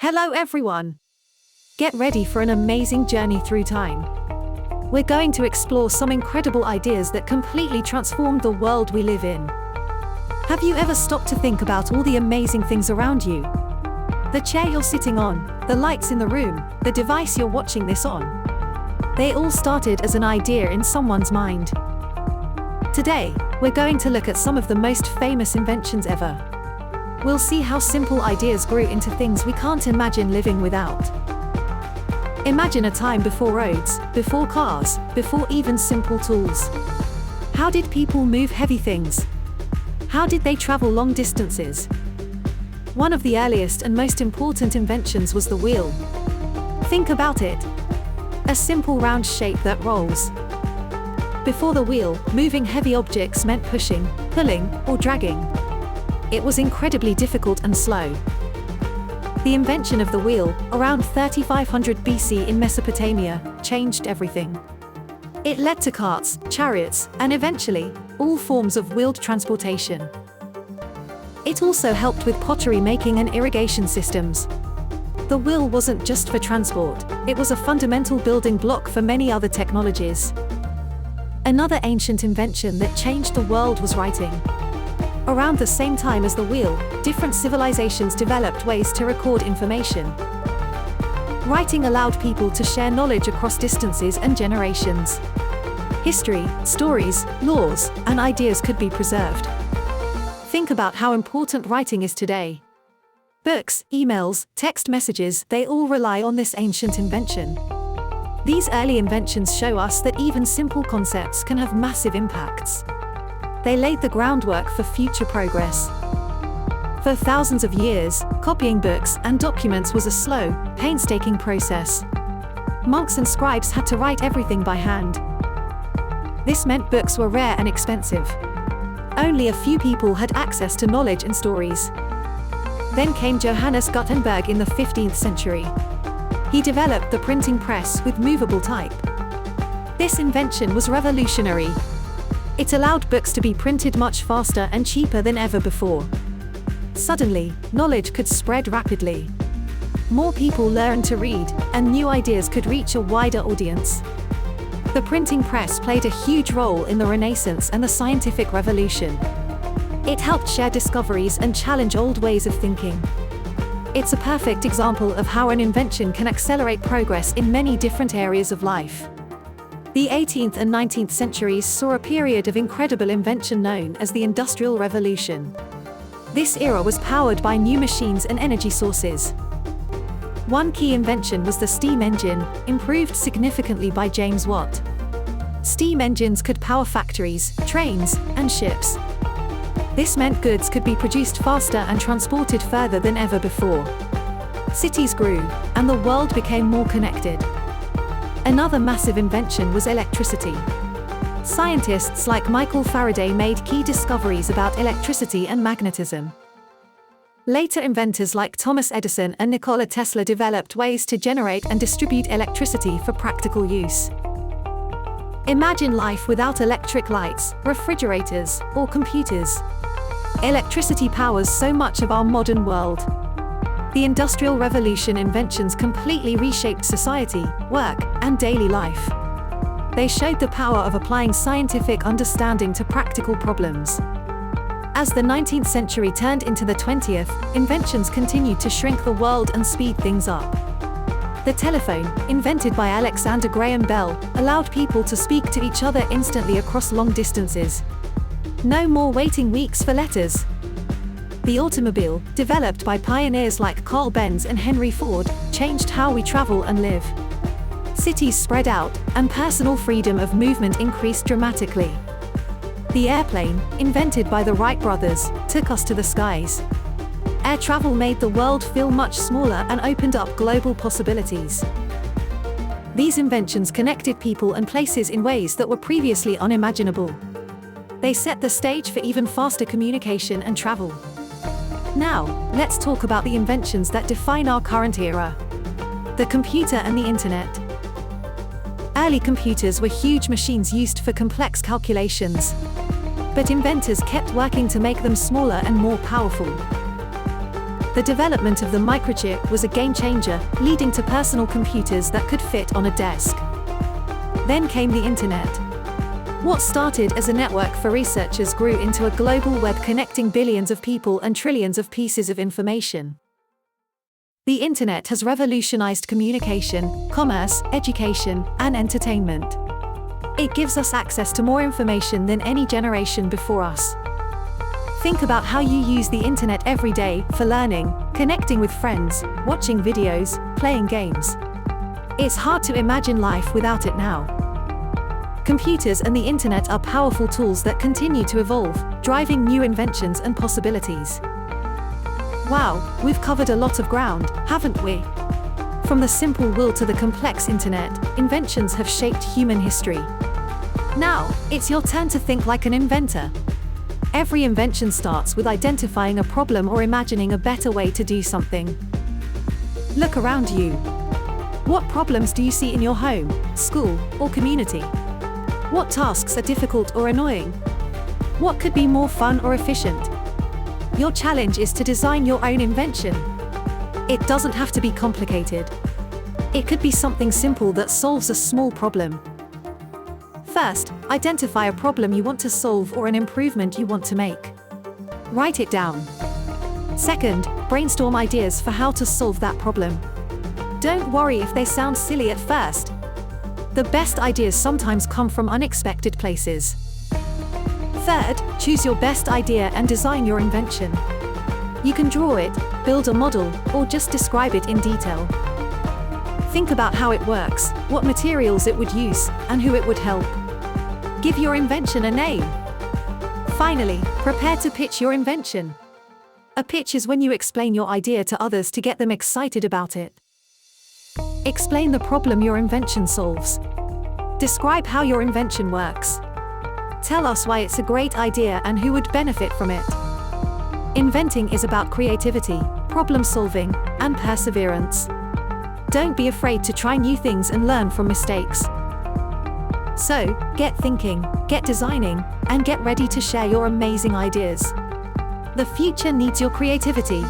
Hello everyone! Get ready for an amazing journey through time. We're going to explore some incredible ideas that completely transformed the world we live in. Have you ever stopped to think about all the amazing things around you? The chair you're sitting on, the lights in the room, the device you're watching this on. They all started as an idea in someone's mind. Today, we're going to look at some of the most famous inventions ever. We'll see how simple ideas grew into things we can't imagine living without. Imagine a time before roads, before cars, before even simple tools. How did people move heavy things? How did they travel long distances? One of the earliest and most important inventions was the wheel. Think about it. A simple round shape that rolls. Before the wheel, moving heavy objects meant pushing, pulling, or dragging. It was incredibly difficult and slow. The invention of the wheel, around 3500 BC in Mesopotamia, changed everything. It led to carts, chariots, and eventually, all forms of wheeled transportation. It also helped with pottery making and irrigation systems. The wheel wasn't just for transport, it was a fundamental building block for many other technologies. Another ancient invention that changed the world was writing. Around the same time as the wheel, different civilizations developed ways to record information. Writing allowed people to share knowledge across distances and generations. History, stories, laws, and ideas could be preserved. Think about how important writing is today. Books, emails, text messages, they all rely on this ancient invention. These early inventions show us that even simple concepts can have massive impacts. They laid the groundwork for future progress. For thousands of years, copying books and documents was a slow, painstaking process. Monks and scribes had to write everything by hand. This meant books were rare and expensive. Only a few people had access to knowledge and stories. Then came Johannes Gutenberg in the 15th century. He developed the printing press with movable type. This invention was revolutionary. It allowed books to be printed much faster and cheaper than ever before. Suddenly, knowledge could spread rapidly. More people learned to read, and new ideas could reach a wider audience. The printing press played a huge role in the Renaissance and the scientific revolution. It helped share discoveries and challenge old ways of thinking. It's a perfect example of how an invention can accelerate progress in many different areas of life. The 18th and 19th centuries saw a period of incredible invention known as the Industrial Revolution. This era was powered by new machines and energy sources. One key invention was the steam engine, improved significantly by James Watt. Steam engines could power factories, trains, and ships. This meant goods could be produced faster and transported further than ever before. Cities grew, and the world became more connected. Another massive invention was electricity. Scientists like Michael Faraday made key discoveries about electricity and magnetism. Later inventors like Thomas Edison and Nikola Tesla developed ways to generate and distribute electricity for practical use. Imagine life without electric lights, refrigerators, or computers. Electricity powers so much of our modern world. The Industrial Revolution inventions completely reshaped society, work, and daily life. They showed the power of applying scientific understanding to practical problems. As the 19th century turned into the 20th, inventions continued to shrink the world and speed things up. The telephone, invented by Alexander Graham Bell, allowed people to speak to each other instantly across long distances. No more waiting weeks for letters. The automobile, developed by pioneers like Carl Benz and Henry Ford, changed how we travel and live. Cities spread out, and personal freedom of movement increased dramatically. The airplane, invented by the Wright brothers, took us to the skies. Air travel made the world feel much smaller and opened up global possibilities. These inventions connected people and places in ways that were previously unimaginable. They set the stage for even faster communication and travel. Now, let's talk about the inventions that define our current era. The computer and the internet. Early computers were huge machines used for complex calculations. But inventors kept working to make them smaller and more powerful. The development of the microchip was a game changer, leading to personal computers that could fit on a desk. Then came the internet. What started as a network for researchers grew into a global web connecting billions of people and trillions of pieces of information. The internet has revolutionized communication, commerce, education, and entertainment. It gives us access to more information than any generation before us. Think about how you use the internet every day for learning, connecting with friends, watching videos, playing games. It's hard to imagine life without it now. Computers and the internet are powerful tools that continue to evolve, driving new inventions and possibilities. Wow, we've covered a lot of ground, haven't we? From the simple wheel to the complex internet, inventions have shaped human history. Now, it's your turn to think like an inventor. Every invention starts with identifying a problem or imagining a better way to do something. Look around you. What problems do you see in your home, school, or community? What tasks are difficult or annoying? What could be more fun or efficient? Your challenge is to design your own invention. It doesn't have to be complicated. It could be something simple that solves a small problem. First, identify a problem you want to solve or an improvement you want to make. Write it down. Second, brainstorm ideas for how to solve that problem. Don't worry if they sound silly at first. The best ideas sometimes come from unexpected places. Third, choose your best idea and design your invention. You can draw it, build a model, or just describe it in detail. Think about how it works, what materials it would use, and who it would help. Give your invention a name. Finally, prepare to pitch your invention. A pitch is when you explain your idea to others to get them excited about it. Explain the problem your invention solves. Describe how your invention works. Tell us why it's a great idea and who would benefit from it. Inventing is about creativity, problem solving, and perseverance. Don't be afraid to try new things and learn from mistakes. So, get thinking, get designing, and get ready to share your amazing ideas. The future needs your creativity.